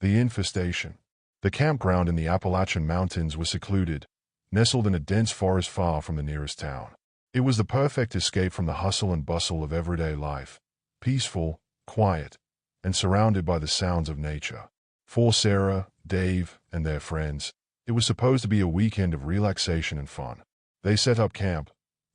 The Infestation. The campground in the Appalachian Mountains was secluded, nestled in a dense forest far from the nearest town. It was the perfect escape from the hustle and bustle of everyday life, peaceful, quiet, and surrounded by the sounds of nature. For Sarah, Dave, and their friends, it was supposed to be a weekend of relaxation and fun. They set up camp,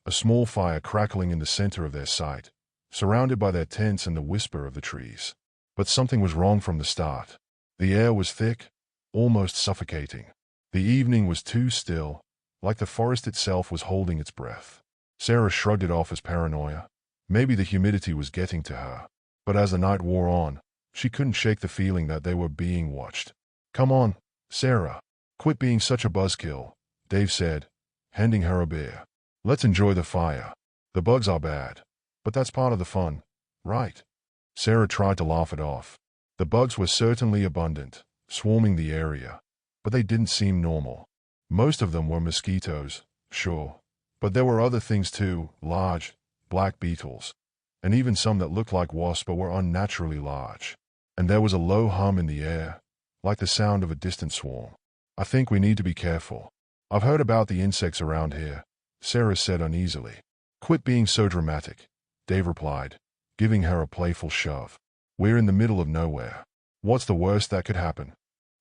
a small fire crackling in the center of their site, surrounded by their tents and the whisper of the trees. But something was wrong from the start. The air was thick, almost suffocating. The evening was too still, like the forest itself was holding its breath. Sarah shrugged it off as paranoia. Maybe the humidity was getting to her. But as the night wore on, she couldn't shake the feeling that they were being watched. "Come on, Sarah. Quit being such a buzzkill," Dave said, handing her a beer. "Let's enjoy the fire. The bugs are bad, but that's part of the fun, right?" Sarah tried to laugh it off. The bugs were certainly abundant, swarming the area, but they didn't seem normal. Most of them were mosquitoes, sure, but there were other things too, large, black beetles, and even some that looked like wasps but were unnaturally large. And there was a low hum in the air, like the sound of a distant swarm. "I think we need to be careful. I've heard about the insects around here," Sarah said uneasily. "Quit being so dramatic," Dave replied, giving her a playful shove. "We're in the middle of nowhere. What's the worst that could happen?"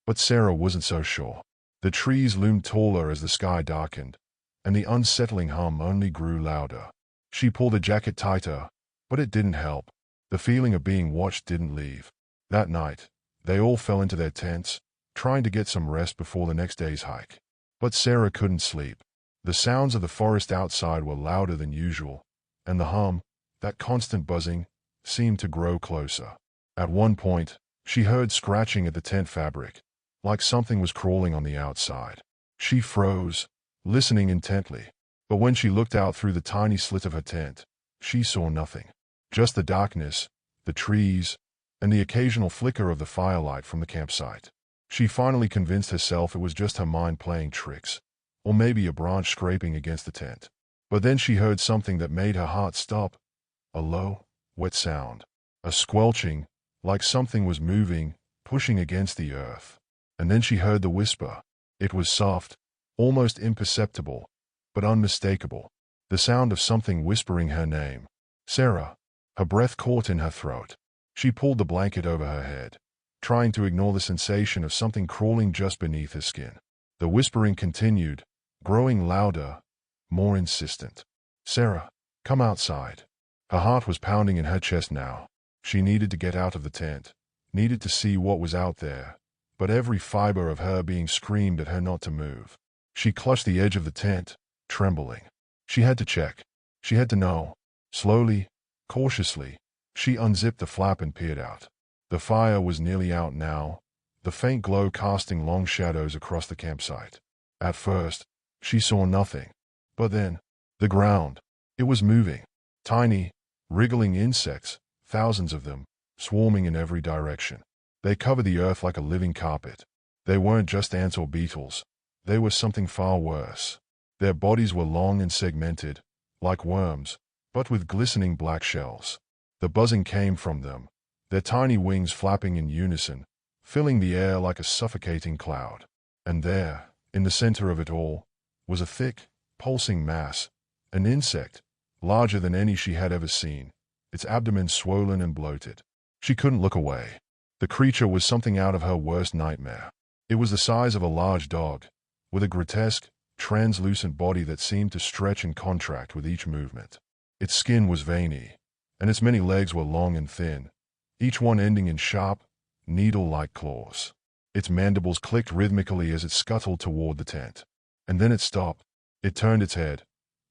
But Sarah wasn't so sure. The trees loomed taller as the sky darkened, and the unsettling hum only grew louder. She pulled the jacket tighter, but it didn't help. The feeling of being watched didn't leave. That night, they all fell into their tents, trying to get some rest before the next day's hike. But Sarah couldn't sleep. The sounds of the forest outside were louder than usual, and the hum, that constant buzzing, seemed to grow closer. At one point, she heard scratching at the tent fabric, like something was crawling on the outside. She froze, listening intently. But when she looked out through the tiny slit of her tent, she saw nothing. Just the darkness, the trees, and the occasional flicker of the firelight from the campsite. She finally convinced herself it was just her mind playing tricks, or maybe a branch scraping against the tent. But then she heard something that made her heart stop, a low, wet sound, a squelching, like something was moving, pushing against the earth. And then she heard the whisper. It was soft, almost imperceptible, but unmistakable. The sound of something whispering her name. "Sarah." Her breath caught in her throat. She pulled the blanket over her head, trying to ignore the sensation of something crawling just beneath her skin. The whispering continued, growing louder, more insistent. "Sarah, come outside." Her heart was pounding in her chest now. She needed to get out of the tent, needed to see what was out there, but every fiber of her being screamed at her not to move. She clutched the edge of the tent, trembling. She had to check. She had to know. Slowly, cautiously, she unzipped the flap and peered out. The fire was nearly out now, the faint glow casting long shadows across the campsite. At first, she saw nothing. But then, the ground. It was moving. Tiny, wriggling insects, thousands of them, swarming in every direction. They covered the earth like a living carpet. They weren't just ants or beetles. They were something far worse. Their bodies were long and segmented, like worms, but with glistening black shells. The buzzing came from them, their tiny wings flapping in unison, filling the air like a suffocating cloud. And there, in the center of it all, was a thick, pulsing mass, an insect, larger than any she had ever seen, its abdomen swollen and bloated. She couldn't look away. The creature was something out of her worst nightmare. It was the size of a large dog, with a grotesque, translucent body that seemed to stretch and contract with each movement. Its skin was veiny, and its many legs were long and thin, each one ending in sharp, needle-like claws. Its mandibles clicked rhythmically as it scuttled toward the tent. And then it stopped. It turned its head,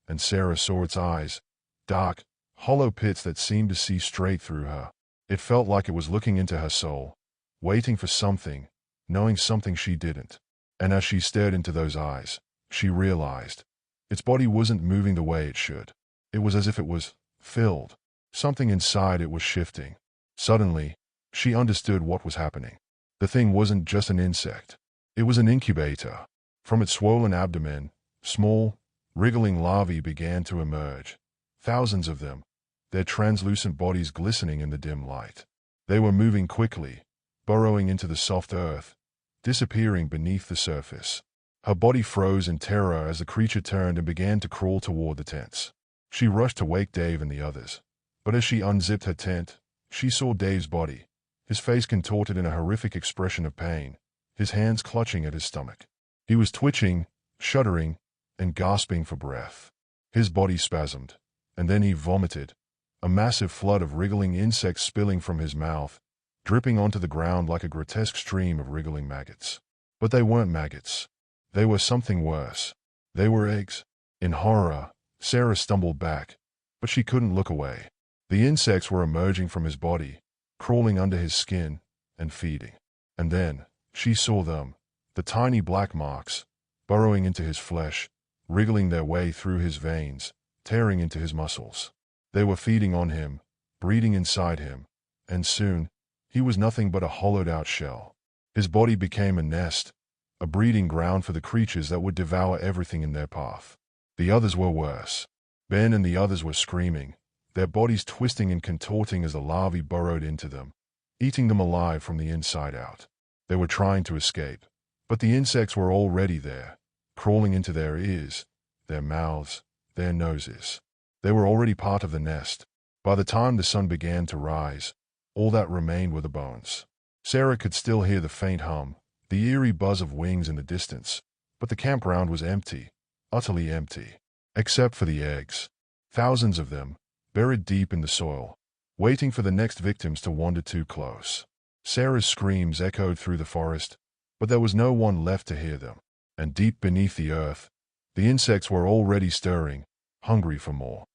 and Sarah saw its eyes, dark, hollow pits that seemed to see straight through her. It felt like it was looking into her soul, waiting for something, knowing something she didn't. And as she stared into those eyes, she realized its body wasn't moving the way it should. It was as if it was filled. Something inside it was shifting. Suddenly, she understood what was happening. The thing wasn't just an insect. It was an incubator. From its swollen abdomen, small, wriggling larvae began to emerge. Thousands of them, their translucent bodies glistening in the dim light. They were moving quickly, burrowing into the soft earth, disappearing beneath the surface. Her body froze in terror as the creature turned and began to crawl toward the tents. She rushed to wake Dave and the others. But as she unzipped her tent, she saw Dave's body, his face contorted in a horrific expression of pain, his hands clutching at his stomach. He was twitching, shuddering, and gasping for breath. His body spasmed, and then he vomited, a massive flood of wriggling insects spilling from his mouth, dripping onto the ground like a grotesque stream of wriggling maggots. But they weren't maggots. They were something worse. They were eggs. In horror, Sarah stumbled back, but she couldn't look away. The insects were emerging from his body, crawling under his skin, and feeding. And then, she saw them, the tiny black marks, burrowing into his flesh, wriggling their way through his veins, tearing into his muscles. They were feeding on him, breeding inside him, and soon, he was nothing but a hollowed-out shell. His body became a nest, a breeding ground for the creatures that would devour everything in their path. The others were worse. Ben and the others were screaming, their bodies twisting and contorting as the larvae burrowed into them, eating them alive from the inside out. They were trying to escape, but the insects were already there, crawling into their ears, their mouths, their noses. They were already part of the nest. By the time the sun began to rise, all that remained were the bones. Sarah could still hear the faint hum, the eerie buzz of wings in the distance, but the campground was empty, utterly empty, except for the eggs. Thousands of them, buried deep in the soil, waiting for the next victims to wander too close. Sarah's screams echoed through the forest, but there was no one left to hear them. And deep beneath the earth, the insects were already stirring, hungry for more.